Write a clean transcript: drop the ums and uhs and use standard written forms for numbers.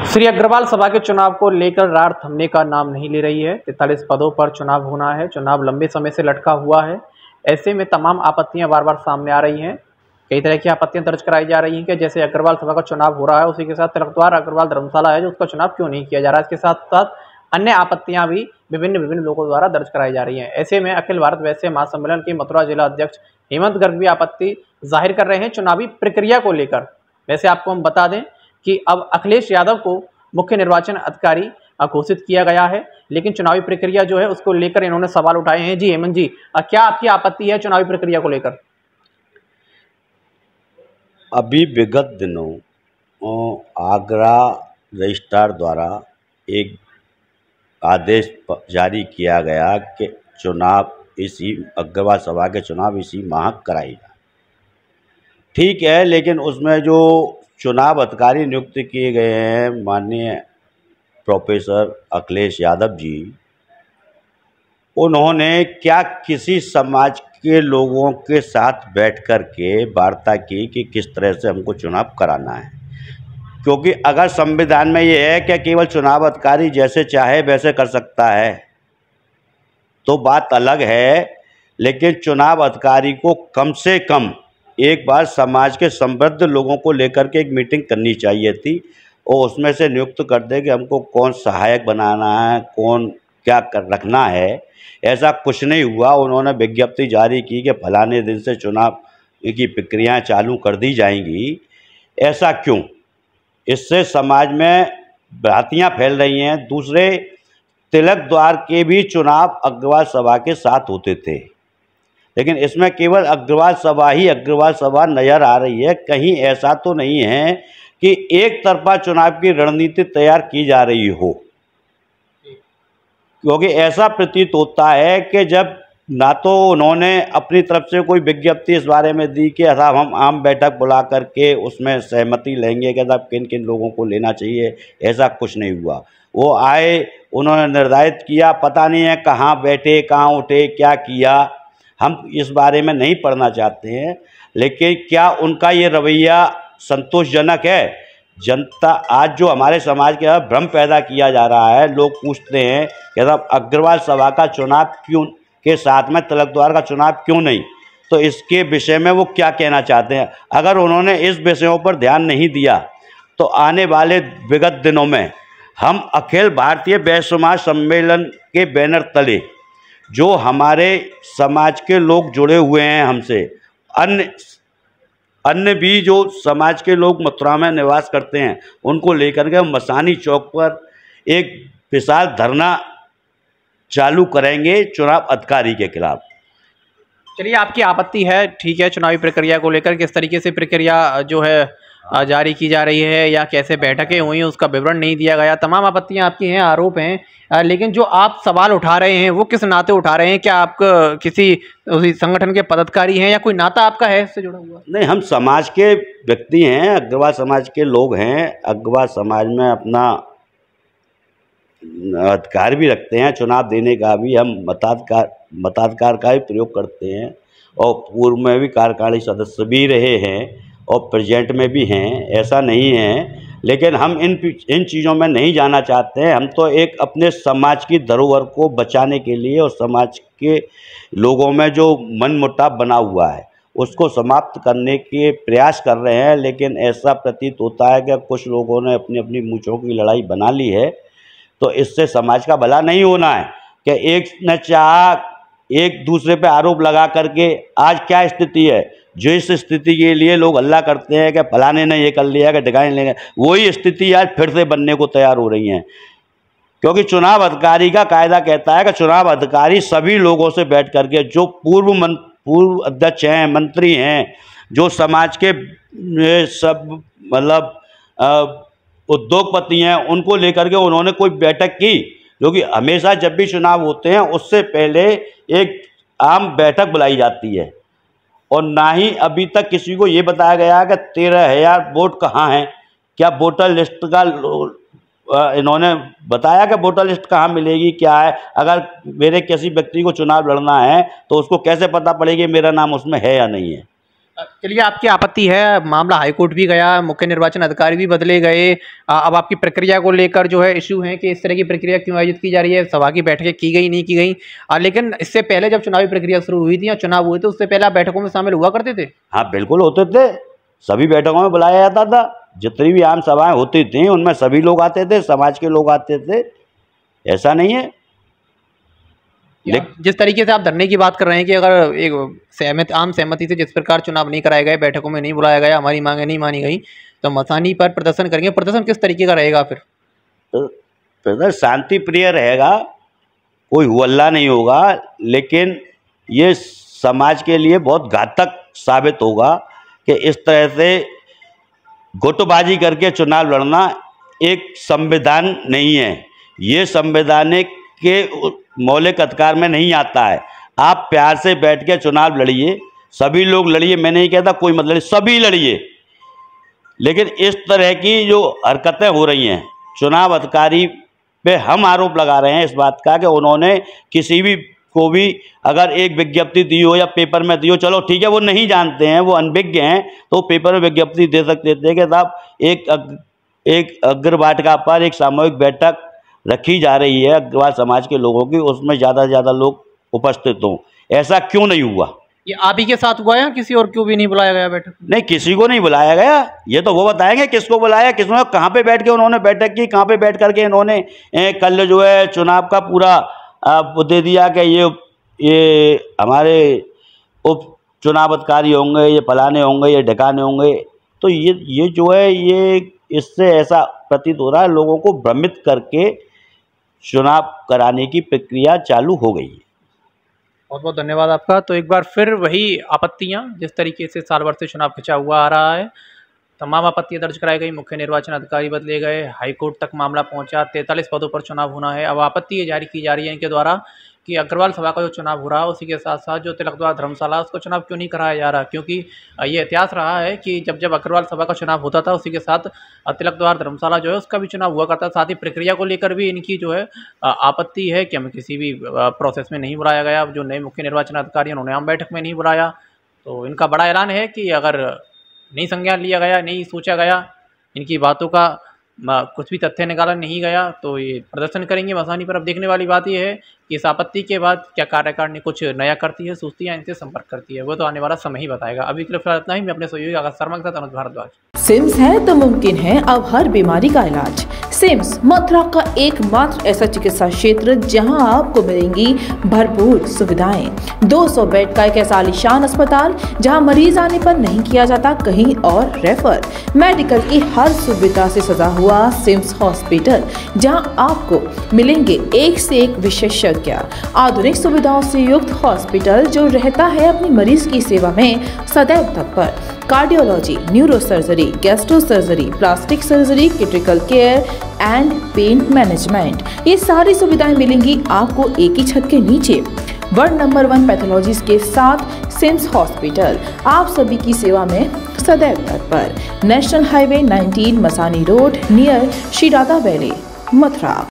श्री अग्रवाल सभा के चुनाव को लेकर रार थमने का नाम नहीं ले रही है। 43 पदों पर चुनाव होना है। चुनाव लंबे समय से लटका हुआ है। ऐसे में तमाम आपत्तियां बार बार सामने आ रही हैं। कई तरह की आपत्तियां दर्ज कराई जा रही हैं कि जैसे अग्रवाल सभा का चुनाव हो रहा है, उसी के साथ तिलकद्वार अग्रवाल धर्मशाला है जो उसका चुनाव क्यों नहीं किया जा रहा है। इसके साथ साथ अन्य आपत्तियां भी विभिन्न लोगों द्वारा दर्ज कराई जा रही हैं। ऐसे में अखिल भारत वैश्य महासम्मेलन के मथुरा जिला अध्यक्ष हेमंत गर्ग भी आपत्ति जाहिर कर रहे हैं चुनावी प्रक्रिया को लेकर। वैसे आपको हम बता दें कि अब अखिलेश यादव को मुख्य निर्वाचन अधिकारी घोषित किया गया है, लेकिन चुनावी प्रक्रिया जो है उसको लेकर इन्होंने सवाल उठाए हैं। जी हेमंत जी, क्या आपकी आपत्ति है चुनावी प्रक्रिया को लेकर? अभी विगत दिनों आगरा रजिस्ट्रार द्वारा एक आदेश जारी किया गया कि चुनाव इसी अग्रवाल सभा के चुनाव इसी माह कराई जाए। ठीक है, लेकिन उसमें जो चुनाव अधिकारी नियुक्त किए गए हैं माननीय प्रोफेसर अखिलेश यादव जी, उन्होंने क्या किसी समाज के लोगों के साथ बैठ कर के वार्ता की कि किस तरह से हमको चुनाव कराना है? क्योंकि अगर संविधान में ये है कि केवल चुनाव अधिकारी जैसे चाहे वैसे कर सकता है तो बात अलग है, लेकिन चुनाव अधिकारी को कम से कम एक बार समाज के समृद्ध लोगों को लेकर के एक मीटिंग करनी चाहिए थी और उसमें से नियुक्त कर दे कि हमको कौन सहायक बनाना है, कौन क्या कर रखना है। ऐसा कुछ नहीं हुआ। उन्होंने विज्ञप्ति जारी की कि फलाने दिन से चुनाव की प्रक्रियाएं चालू कर दी जाएंगी। ऐसा क्यों? इससे समाज में भ्रांतियां फैल रही हैं। दूसरे, तिलक द्वार के भी चुनाव अग्रवाल सभा के साथ होते थे, लेकिन इसमें केवल अग्रवाल सभा ही अग्रवाल सभा नज़र आ रही है। कहीं ऐसा तो नहीं है कि एक तरफा चुनाव की रणनीति तैयार की जा रही हो, क्योंकि ऐसा प्रतीत होता है कि जब ना तो उन्होंने अपनी तरफ से कोई विज्ञप्ति इस बारे में दी कि साहब हम आम बैठक बुला करके उसमें सहमति लेंगे कि साहब किन किन लोगों को लेना चाहिए, ऐसा कुछ नहीं हुआ। वो आए, उन्होंने निर्धारित किया, पता नहीं है कहाँ बैठे, कहाँ उठे, क्या किया, हम इस बारे में नहीं पढ़ना चाहते हैं। लेकिन क्या उनका ये रवैया संतोषजनक है? जनता आज जो हमारे समाज के भ्रम पैदा किया जा रहा है, लोग पूछते हैं कि साहब अग्रवाल सभा का चुनाव क्यों के साथ में तिलक द्वार का चुनाव क्यों नहीं, तो इसके विषय में वो क्या कहना चाहते हैं? अगर उन्होंने इस विषयों पर ध्यान नहीं दिया तो आने वाले विगत दिनों में हम अखिल भारतीय वैश्य महासम्मेलन के बैनर तले जो हमारे समाज के लोग जुड़े हुए हैं हमसे, अन्य भी जो समाज के लोग मथुरा में निवास करते हैं, उनको लेकर के मसानी चौक पर एक विशाल धरना चालू करेंगे चुनाव अधिकारी के खिलाफ। चलिए, आपकी आपत्ति है, ठीक है। चुनावी प्रक्रिया को लेकर किस तरीके से प्रक्रिया जो है जारी की जा रही है या कैसे बैठकें हुई हैं उसका विवरण नहीं दिया गया, तमाम आपत्तियां आपकी हैं, आरोप हैं। लेकिन जो आप सवाल उठा रहे हैं वो किस नाते उठा रहे हैं? क्या आप किसी उसी संगठन के पदाधिकारी हैं या कोई नाता आपका है इससे जुड़ा हुआ? नहीं, हम समाज के व्यक्ति हैं, अग्रवाल समाज के लोग हैं। अग्रवाल समाज में अपना अधिकार भी रखते हैं, चुनाव देने का भी। हम मताधिकार का भी प्रयोग करते हैं और पूर्व में भी कार्यकारिणी सदस्य भी रहे हैं और प्रेजेंट में भी हैं, ऐसा नहीं है। लेकिन हम इन चीज़ों में नहीं जाना चाहते हैं। हम तो एक अपने समाज की धरोहर को बचाने के लिए और समाज के लोगों में जो मनमुटाव बना हुआ है उसको समाप्त करने के प्रयास कर रहे हैं। लेकिन ऐसा प्रतीत होता है कि कुछ लोगों ने अपनी अपनी मूंछों की लड़ाई बना ली है, तो इससे समाज का भला नहीं होना है कि एक न चाह एक दूसरे पे आरोप लगा करके। आज क्या स्थिति है, जो इस स्थिति के लिए लोग हल्ला करते हैं कि फलाने ने ये कर लिया, कि ढिकाने लेंगे, वही स्थिति आज फिर से बनने को तैयार हो रही हैं। क्योंकि चुनाव अधिकारी का कायदा कहता है कि चुनाव अधिकारी सभी लोगों से बैठ करके, जो पूर्व अध्यक्ष हैं, मंत्री हैं, जो समाज के सब मतलब उद्योगपति हैं, उनको लेकर के उन्होंने कोई बैठक की, जो कि हमेशा जब भी चुनाव होते हैं उससे पहले एक आम बैठक बुलाई जाती है। और ना ही अभी तक किसी को ये बताया गया है कि 13,000 वोट कहाँ हैं, क्या वोटर लिस्ट का इन्होंने बताया कि वोटर लिस्ट कहाँ मिलेगी, क्या है। अगर मेरे किसी व्यक्ति को चुनाव लड़ना है तो उसको कैसे पता पड़ेगी मेरा नाम उसमें है या नहीं है? चलिए, आपकी आपत्ति है, मामला हाईकोर्ट भी गया, मुख्य निर्वाचन अधिकारी भी बदले गए। अब आपकी प्रक्रिया को लेकर जो है इश्यू है कि इस तरह की प्रक्रिया क्यों आयोजित की जा रही है, सभा की बैठकें की गई नहीं की गई। लेकिन इससे पहले जब चुनावी प्रक्रिया शुरू हुई थी या चुनाव हुए थे, उससे पहले आप बैठकों में शामिल हुआ करते थे? हाँ बिल्कुल होते थे, सभी बैठकों में बुलाया जाता था। जितनी भी आम सभाएं होती थी उनमें सभी लोग आते थे, समाज के लोग आते थे, ऐसा नहीं है। जिस तरीके से आप धरने की बात कर रहे हैं कि अगर एक आम सहमति से जिस प्रकार चुनाव नहीं कराए गए, बैठकों में नहीं बुलाया गया, हमारी मांगें नहीं मानी गई, तो मसानी पर प्रदर्शन करेंगे। प्रदर्शन किस तरीके का रहेगा फिर? प्रदर्शन शांति प्रिय रहेगा, कोई हुल्ला नहीं होगा, लेकिन ये समाज के लिए बहुत घातक साबित होगा कि इस तरह से गुटबाजी करके चुनाव लड़ना एक संविधान नहीं है, ये संवैधानिक के मौलिक अधिकार में नहीं आता है। आप प्यार से बैठ के चुनाव लड़िए, सभी लोग लड़िए, मैं नहीं कहता कोई मतलब सभी लड़िए, लेकिन इस तरह की जो हरकतें हो रही हैं, चुनाव अधिकारी पे हम आरोप लगा रहे हैं इस बात का कि उन्होंने किसी भी को भी अगर एक विज्ञप्ति दी हो या पेपर में दी हो, चलो ठीक है, वो नहीं जानते हैं, वो अनभिज्ञ हैं, तो पेपर में विज्ञप्ति दे सकते थे कि साहब एक अग्रवाटिका पर एक सामूहिक बैठक रखी जा रही है अग्रवाल समाज के लोगों की, उसमें ज़्यादा से ज़्यादा लोग उपस्थित हों। ऐसा क्यों नहीं हुआ? ये आप ही के साथ हुआ या किसी और क्यों भी नहीं बुलाया गया बैठक? नहीं, किसी को नहीं बुलाया गया, ये तो वो बताएंगे किसको बुलाया, किसने कहाँ पे बैठ के उन्होंने बैठक की, कहाँ पे बैठ करके इन्होंने कल जो है चुनाव का पूरा दे दिया कि ये हमारे उप चुनाव अधिकारी होंगे, ये फलाने होंगे, ये ढकाने होंगे। तो ये जो है ये इससे ऐसा प्रतीत हो रहा है लोगों को भ्रमित करके चुनाव कराने की प्रक्रिया चालू हो गई है। बहुत बहुत धन्यवाद आपका। तो एक बार फिर वही आपत्तियां, जिस तरीके से साल भर से चुनाव खिंचा हुआ आ रहा है, तमाम आपत्तियां दर्ज कराई गई, मुख्य निर्वाचन अधिकारी बदले गए, हाईकोर्ट तक मामला पहुंचा, 43 पदों पर चुनाव होना है। अब आपत्ति ये जारी की जा रही है इनके द्वारा कि अग्रवाल सभा का जो चुनाव हो रहा है उसी के साथ साथ जो तिलक द्वार धर्मशाला उसका चुनाव क्यों नहीं कराया जा रहा, क्योंकि ये इतिहास रहा है कि जब अग्रवाल सभा का चुनाव होता था उसी के साथ तिलक द्वार धर्मशाला जो है उसका भी चुनाव हुआ करता। साथ ही प्रक्रिया को लेकर भी इनकी जो है आपत्ति है कि हमें किसी भी प्रोसेस में नहीं बुलाया गया। जो नए मुख्य निर्वाचन अधिकारी उन्होंने आम बैठक में नहीं बुलाया, तो इनका बड़ा ऐलान है कि अगर नहीं संज्ञान लिया गया, नहीं सोचा गया, इनकी बातों का कुछ भी तथ्य निकाला नहीं गया, तो ये प्रदर्शन करेंगे मसानी पर। अब देखने वाली बात यह है कि इस आपत्ति के बाद क्या कार्यकारिणी कुछ नया करती है, सोचती है, इनसे संपर्क करती है, वो तो आने वाला समय ही बताएगा। अभी के लिए फिलहाल इतना ही। मैं अपने सहयोगी आकाश शर्मा के साथ अनुज भारद्वाज। सिम्स है तो मुमकिन है अब हर बीमारी का इलाज। सिम्स मथुरा का एकमात्र ऐसा चिकित्सा क्षेत्र जहां आपको मिलेंगी भरपूर सुविधाएं। 200 बेड का एक ऐसा आलीशान अस्पताल जहां मरीज आने पर नहीं किया जाता कहीं और रेफर। मेडिकल की हर सुविधा से सजा हुआ सिम्स हॉस्पिटल जहां आपको मिलेंगे एक से एक विशेषज्ञ। आधुनिक सुविधाओं से युक्त हॉस्पिटल जो रहता है अपनी मरीज की सेवा में सदैव तत्पर। Cardiology, neuro surgery, gastro surgery, plastic surgery, critical care and pain management, ये सारी सुविधाएं मिलेंगी आपको एक ही छत के नीचे। वर्ल्ड नंबर 1 पैथोलॉजीज के साथ सिम्स हॉस्पिटल आप सभी की सेवा में सदैव तत्पर। National highway 19 Masani road near Shri Radha valley, Mathura.